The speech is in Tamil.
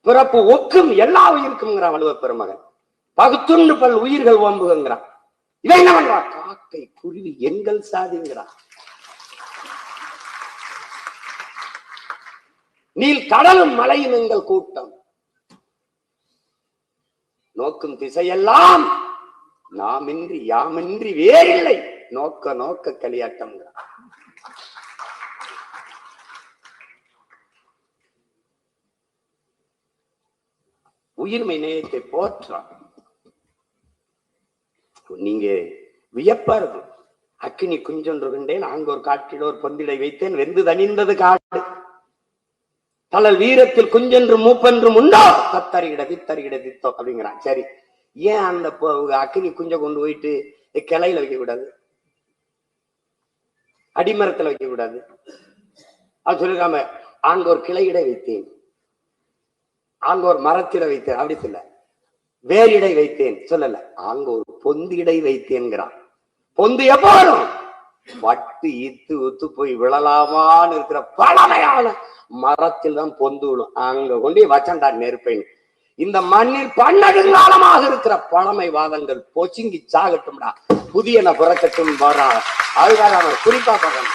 பிறப்பு ஒக்கும் எல்லா உயிருக்கும்ங்கிறான் வள்ளுவ பெருமகன். பகுத்துண்டு பல் உயிர்கள் ஓம்புகிறான். இவன் என்ன பண்றான்? காக்கை குருவி எங்கள் சாதிங்கிறான். நீல் கடலும் மலையும் எங்கள் கூட்டம், நோக்கும் திசையெல்லாம் நாமின்றி யாமின்றி வேறில்லை, நோக்க நோக்க களியாட்டம். உயிர்மை நேயத்தை போற்றான். நீங்க வியப்பா இருக்கும். அக்கினி குஞ்சொன்று கண்டேன், அங்க ஒரு காட்டில் ஒரு பொந்திடை வைத்தேன், வெந்து தணிந்தது காடு. தலல் வீரத்தில் குஞ்சென்று மூப்பென்றும் உண்டோ, தத்தறிகிட தித்தறிகிட தித்தோ அப்படிங்கிறான். சரி, ஏன் அந்த அக்கினி குஞ்ச கொண்டு போயிட்டு கிளையில வைக்க கூடாது, அடிமரத்துல வைக்க கூடாது? அது சொல்லிருக்காம அங்க ஒரு கிளையிட வைத்தேன், அங்க ஒரு மரத்திட வைத்தேன் அப்படி சொல்ல, வேரிடை வைத்தேன் சொல்லல, அங்க ஒரு பொந்திடை வைத்தேன்கிறான். பொந்து எப்போ வரும்? வட்டு இத்து உத்து போய் விழலாமான்னு இருக்கிற பழமையான மரத்தில் தான் பொந்து விழும். அங்க கொண்டு வச்சண்டா நெருப்பேன். இந்த மண்ணில் பன்னெடுங்காலமாக இருக்கிற பழமை வாதங்கள் பொச்சுங்கி சாகட்டும்டா, புதியன பிறக்கட்டும் வர்றாங்க. அதுக்காக அவன் குறிப்பா பார்க்கணும்.